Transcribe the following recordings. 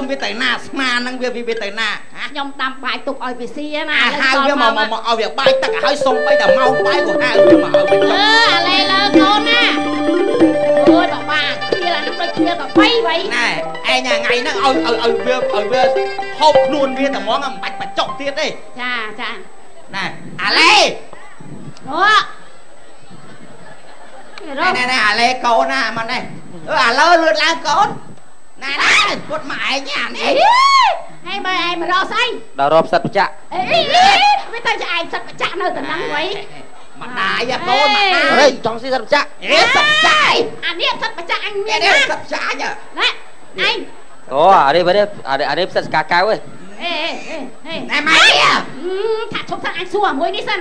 นវាទៅណាស្មានឹងវាទៅណាខ្ញុំដាំបាយទុកឲ្យវាស៊ីណាហៅវាមកឲ្យវាបាយទឹកឲ្យសុំបីតែម៉ោងបាយក៏ហៅវាមកឲ្យវាអាឡេលើកូនណាអូយបាគ្នាអានឹងដូចគ្នាទៅបីណែឯងថ្ងៃហ្នឹងឲ្យវាហូបខ្លួនវាតែហ្មងមិនបាច់បច្ចុកទៀតទេចាណែអាឡេអូណែអាឡេកូនណាមកនេះអាលើលឿនឡើងកូនណែគាត់មកឯងអានេះហើយបើឯងមករកស្អីដល់រកសិតបច្ចៈវាទៅឯងសិតបច្ចៈនៅតំណឹងវិញមកដាយកូនមកដាអេចង់ស៊ីសិតបច្ចៈសិតបច្ចៈអានេះសិតបច្ចៈអញមានណាសិតបច្ចៈណែឯងអូអានេះផ្សិតស្កាកៅហ៎ណែម៉ែថាឈប់ថាអញសួរមួយនេះសិន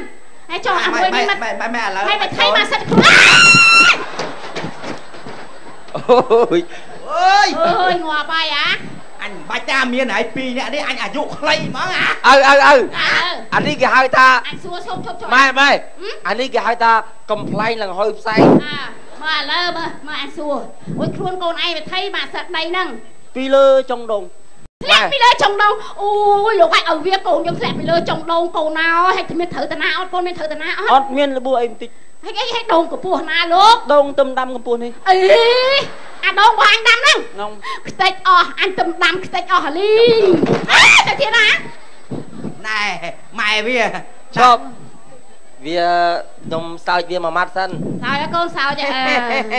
ហើយចុះអាមួយនេះមិនឥឡូវហើយមកថៃមកសិតខ្លួនអូយងាប់ហើយអញបាច់តែមានហើយ2នាក់នេះអញអាយុខ្លីហ្មងអានេះគេហៅថាអញសួរឈប់ម៉ែអានេះគេហៅថាកំប្លែងឡើងហើយផ្សែងមើលឥឡូវមើលអញសួរអូយខ្លួនកូនឯងមកថៃមកសិតដីហ្នឹងពីលើចុងដងធ្លាក់ពីលើចុងដងអូយលោកឲ្យវាកូនយើងធ្លាក់ពីលើចុងដងកូនណាហើយគ្មានត្រូវតាណាអត់កូនមានត្រូវតាណាអត់មានលបួអីបន្តិចហើយដងកម្ពស់ណាលោកដងទឹមដាំកម្ពស់នេះអីអាដងរបស់អញដាំហ្នឹងខ្ទេចអស់អញទឹមដាំខ្ទេចអស់លីទៅទៀតណាណែម៉ែវាឈប់វាខ្ញុំសើចវាមួយម៉ាត់សិនសើចកូនសើច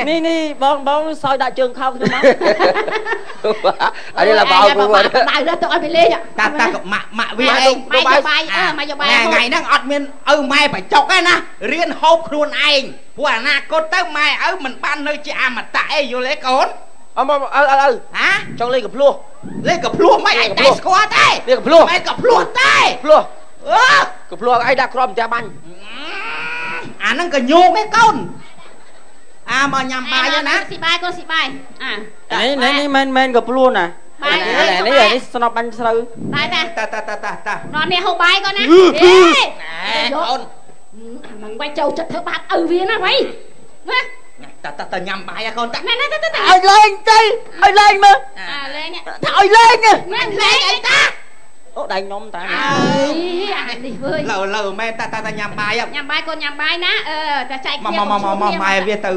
នេះបងសើចដាក់ជើងខោខ្ញុំមកអានេះlà baoគ្រូបាយទៅឲ្យវាលេងតាម៉ាក់វាឯងបាយមកបាយថ្ងៃហ្នឹងអត់មានឪម៉ែបច្ចុកទេណារៀនហូបខ្លួនឯងព្រោះអនាគតទៅម៉ែឪមិនបាននៅជាអមតៈអីយល់ទេកូនហាចង់លេងកំភ្លោះមិនឯងតែស្គាល់ទេលេងកំភ្លោះមិនកំភ្លោះទេកំភ្លោះអីដាក់ក្រមផ្ទះបាញ់អាហ្នឹងក៏ញោមឯងកូនមកញ៉ាំបាយណាស៊ីបាយកូនស៊ីបាយនេះមិនកំភ្លោះណានេះស្នប់បាញ់ស្រូវតែតានរនេះហូបបាយកូនណាកូនហ្នឹងបាច់ចូលចិត្តធ្វើបាបឪវាណាវ៉ៃតាញ៉ាំបាយកូនតាណែឲ្យលេងទៅឲ្យលេងមើលលេងថាឲ្យលេងមិនលេងអីតាអូដៃនំតាអានេះវើយលើមែនតាញ៉ាំបាយកូនញ៉ាំបាយណាតែចែកគ្នាមកម៉ែវាទៅ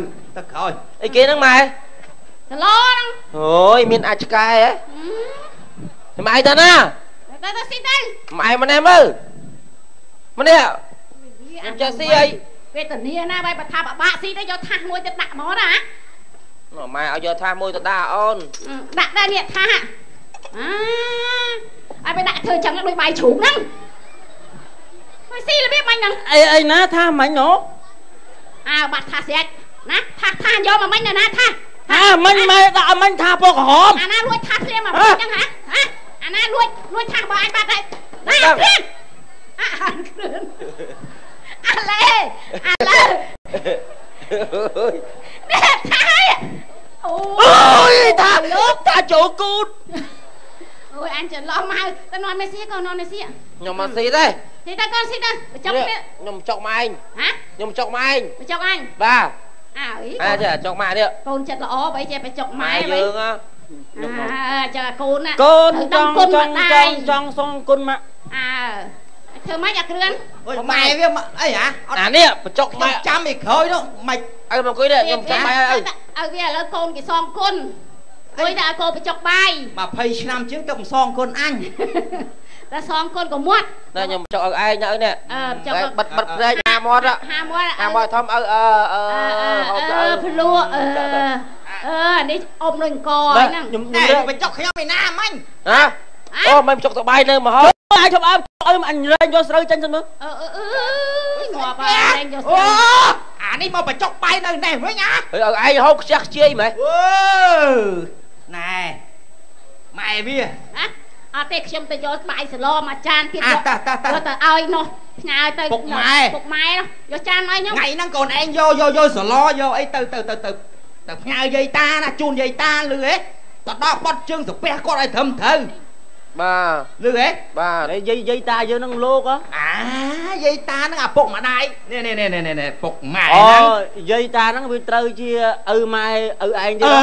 ក្រោយអីគេហ្នឹងម៉ែសឡហ្នឹងអូយមានអាចឆ្កែហ៎ម៉ែទៅណាទៅស៊ីទៅម៉ែម្នាក់មើលម្នាក់ខ្ញុំចេះស៊ីអីវេទនាណាបាយបថាបបាក់ស៊ីទៅយកថាសមួយទៅដាក់ហ្មងណាម៉ែឲ្យយកថាសមួយទៅដាក់អូនដាក់ដែរនេះថាសឲ្យไปដាក់ធ្វើចឹងដូចបាយជ្រូកហ្នឹងមកស៊ីរបៀបមិញហ្នឹងអីណាថាមិញហ៎បាត់ថាស្រេចណាថាយកមកមិញណាថាមិញម៉ែដាក់មិញថាពណ៌ក្រហមអាណាលួចថាភ្លាមមកចឹងហ៎អាណាលួចថារបស់អញបាត់ហើយណាភ្លាមគ្រឿនអាឡេនេះថាអូយថាលោកថាចូលគូតអូយអញច្រឡំមកទៅនន់មេស៊ីកូននន់មេស៊ីខ្ញុំមកស៊ីទេស៊ីទៅកូនស៊ីទៅបញ្ចុកនេះខ្ញុំចុកម៉ែឯងខ្ញុំចុកម៉ែឯងបញ្ចុកអញបាទអើយចុកម៉ែនេះកូនចិត្តល្អបើចេះបញ្ចុកម៉ែយើងចាកូនណាកូនចង់សងគុណម៉ាក់ធ្វើម៉េចអាគ្រឿនអូយម៉ែវាអីហ៎អានេះបញ្ចុកម៉ែចាំឯក្រោយនោះមិនឲ្យមកអង្គុយនេះខ្ញុំចាំម៉ែឲ្យវាឥឡូវកូនគេសងគុណអុយតែឲ្យកូនបញ្ចុកបាយ20ឆ្នាំជាងទៅសងគុណអញតែសងគុណក៏មាត់តែខ្ញុំចុកឲ្យឯងនៅនេះចុកបិទព្រែកហាមាត់ធំឲ្យភ្លួនេះអុំនឹងកហ្នឹងខ្ញុំបញ្ចុកខ្ញុំឯណាមិញអូមិនចុកទៅបាយនៅមកហើយអាចជប់ឲ្យអញរែងយកស្រូវចេញសិនមើលងាប់ហើយរែងយកស្រូវអានេះមកបញ្ចុកបាយនៅនេះវិញឲ្យឯងហូបខ្ជះខ្ជាយមែនណែម៉ែវាអត់ទេខ្ញុំទៅយកបាយសឡមកចានទៀតយកទៅឲ្យនោះផ្ញើទៅពុកម៉ែនោះយកចានមកខ្ញុំថ្ងៃហ្នឹងកូនឯងយកសឡយកអីទៅផ្ញើយាយតាណាជូនយាយតាលឺហ៎ទៅដល់បត់ជើងសាពះគាត់ឲ្យត្រឹមត្រូវបាទលឺហ៎បាទយាយតាយើងនឹងលោកយាយតាហ្នឹងអាពុកម្ដាយនេះពុកម៉ែហ្នឹងយាយតាហ្នឹងវាត្រូវជាឪម៉ែឪឯងទៀត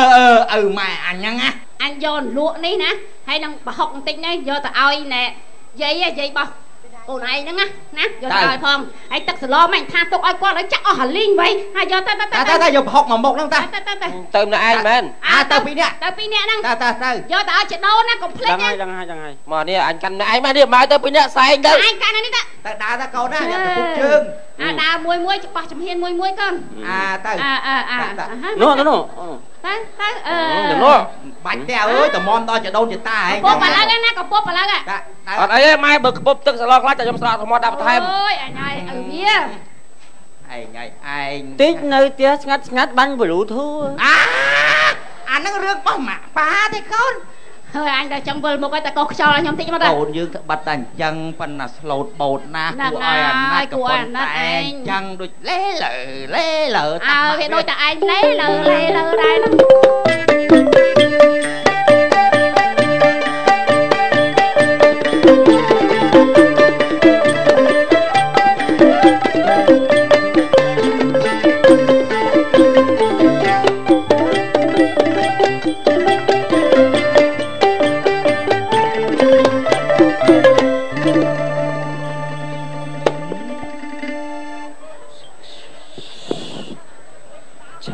ឪម៉ែអញហ្នឹងណាអញយកលក់នេះណាហ hay năng bà học tính đấy do tao oi nè dây bò cô này nữa nè do tao oi phong anh tao lo mày tha tao oi qua nó chắc ở hẳn linh vậy hay do ta giờ học mà một lắm ta tôm là ai men tao pi nè năng ta do tao chỉ đâu nè cũng plek nha chẳng hay mà nè anh canh ai mà đi mai tao pi nè sai anh đâu anh canh này ta đá ta câu đó nhập phục trương đá muối chụp chấm hiên muối con nó nó bánh teo ơi tao mòn to chỉ đâu chỉ ta ấy bốp bà lăng nè còn bốp bà lăng à ấy mai bực bốp tức sẽ lo lát cho trong sọ thằng mòn đạp thêm ôi anh ơi bia anh tích nơi tia ngắt bánh vừa đủ thu anh nó rước bông mà phá thế con thôi anh đã trong vườn một cái ta có cho là nhóm tích mà ta bột dương bật tàn chân phần là lột bột na của ai của anh anh chân đôi lé lợ thì đôi ta anh lé lợ đây nó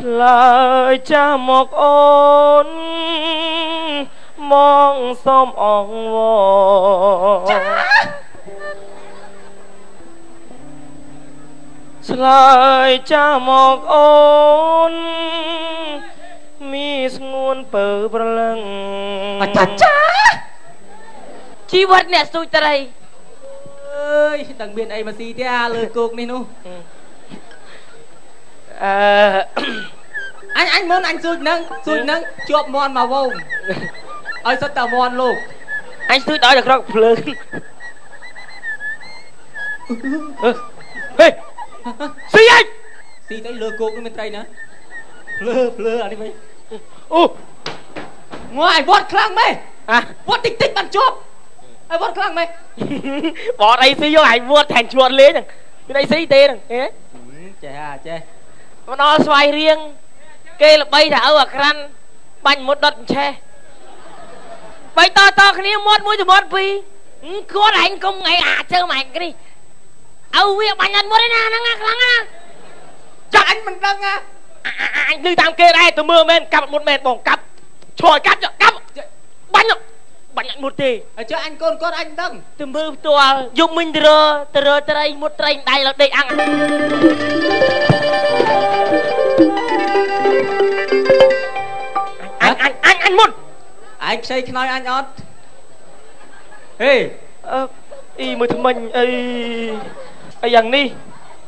lời cha một ôn mong xóm ong vô lời cha một ôn mi nguồn bờ lăng chi vật nè xui ta đây ơi đằng biên ấy mà xì tia lời cuộc này nu anh muốn anh xui nâng chụp mòn mà vô ơi sao tao mòn luôn anh xui đói được không lớn ê xì anh xì tới lừa cuộc nó bên tay nữa lừa à đi mày ngoài vót khăn mày vót tích bằng chụp ai vót khăn mày bỏ đây xí vô anh vót thành chuột lấy nè bên đây xí tê nè chè mà nó xoay riêng kê là bay thả ở khăn bánh một đợt che bay to cái này mót mũi từ mót pi có đánh công ngày chơi mày cái đi việc bánh ăn mót đấy nè nó ngạc lắm á chắc anh mình đăng anh đi tam kê đây từ mưa men cặp một mệt bổng cặp trồi cắt cặp bánh ăn một tì cho anh con anh đăng từ mưa tua dùng mình từ đây một đây đây là để ăn anh muốn anh xây nói anh ót ê y mới thằng mình ê dần đi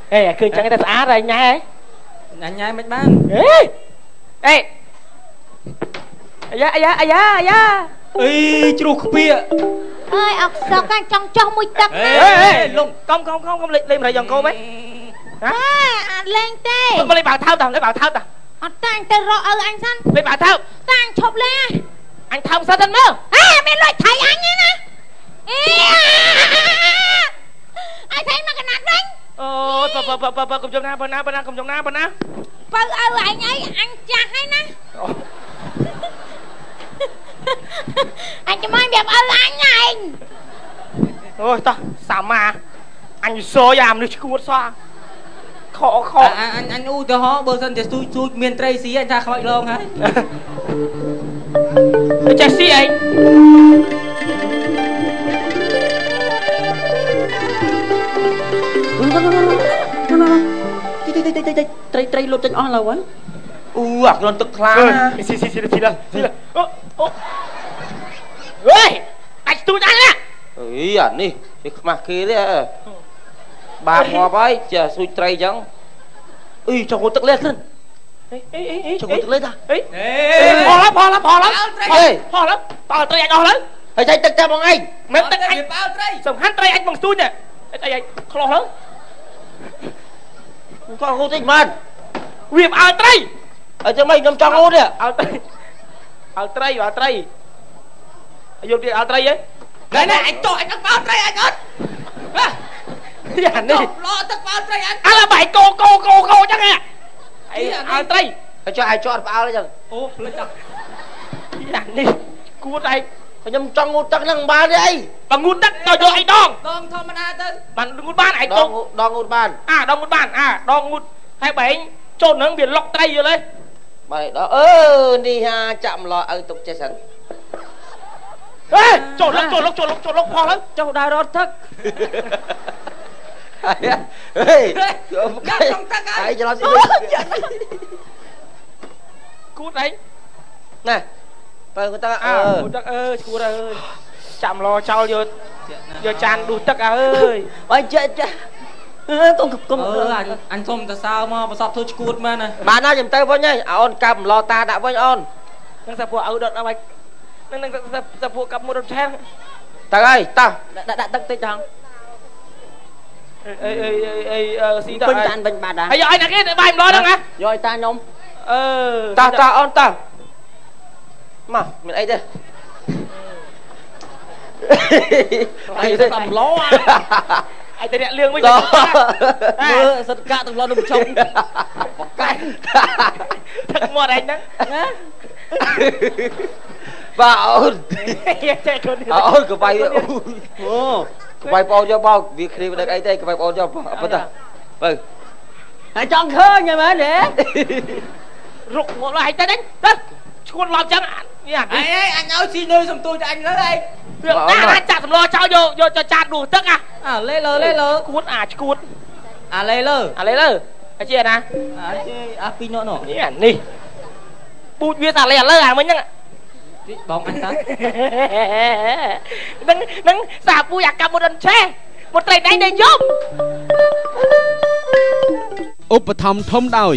ê cứ chẳng người ta xả rồi nha ấy anh nhai mấy bán ê da ê chuột bia ơi ọc sọc anh trong mũi tắc ê lùng không lên lại dần cô mấy lên tê mà lấy bảo thao tao tang tê rõ anh săn lấy bảo thao tang chụp lên anh thao sao thân mơ mày nói thầy anh ấy nè ai thấy mà cái nạt đánh cùng chồng na bên na anh ấy anh chặt ấy nè anh cho mấy đẹp anh này ôi ta sao mà anh xô giảm được chứ xoa khó anh u từ họ bơ dân thì xui miền tây xí anh ra khỏi lông hả chắc xí ấy trai lột chân on là quán hoặc luôn tức khá xí là ơi anh tụi anh nè ý ảnh đi mặc kia đấy bà hoa bái chờ xui trai chẳng ui cho cô tức lên cho cô tức lên ta ho lắm tao anh ho lắm thầy thầy tức ra bằng anh mẹ tức anh xong hắn trai anh bằng xui nè trai anh khó lắm con cô thích man việc ao trai ở cho mày nằm trong ô nè ao trai vô việc ao trai ấy này anh cho anh bao trai anh ớt dạ đi lo tất bao trai anh là bảy cô chắc nè ao trai cho ai cho bao đấy chẳng ô lên đâu dạ đi cua đây ខ្ញុំចង់ងូតទឹកហ្នឹងបានទេអី បើងូតទឹកទៅយកអីដង ដងធម្មតាទៅ បានងូតបានឯង ដងងូតបាន ដងងូតបានដងងូតហើយបើឯងចូលនឹងវាលុកត្រីយល់ទេ បាទដល់នេះហាចាក់ម្លោះឲ្យទុកចេះសិន ហេចូលលុកផងទៅ ចុះដើររត់ទឹក ហេយកមកក្នុងទឹកហើយច្រឡំស៊ីគូតឯង ណែបើគូតទឹកគូតទឹកអើយឈួរអើយចាក់ម្លោះចោលយកចានដួសទឹកអើយ បើចេះកុំអញសុំតសើមកប្រសពធ្វើឈួតមែនណា បានហើយខ្ញុំទៅវិញហើយអូនកាប់ម្លោះតាដាក់វិញអូន នឹងសាពួកឲ្យដុតឲ្យនឹងសាពួកកាប់មួយរត់ឆេះ ទៅហើយតោះ ដាក់ទឹកតិចចង់ អីស៊ីតើ ពេញចានវិញបាត់ដែរ ហើយយកឲ្យណាគេបាយម្លោះហ្នឹងណា យកឲ្យតាខ្ញុំ តោះអូនតោះមកមានអីទេ អីទៅកម្លោអា អីទៅអ្នកលឿងវិញ មើលសិតកាក់ទាំងលោនឹងឆុងបកាច់ ទឹកមាត់ឯងហ្នឹងណា បាទអូន ចេះខ្លួន អូនកបាយអូកបាយបងយកបោកវាគ្រីបដឹកអីទេកបាយបងយកអត់ទៅបើហើយចង់ឃើញហ៎មែនទេ រុកមកហើយទៅទៅឈួនឡប់ចឹងនេះអី អញឲ្យស៊ីនុយសំទួយទៅអញលើអី ណាចាក់សម្លចោលយកចានដួសទឹកលេលើ ឈួតឈួត លេលើ អាជាណា ពីរនោះនោះ នេះពូជវាតាលេលើអាមិញហ្នឹង បងអញតា នឹងសាពូជអាកម្មមុតអិនឆេះមុតត្រីដៃដេញយប់ ឧបត្ថម្ភធំដោយ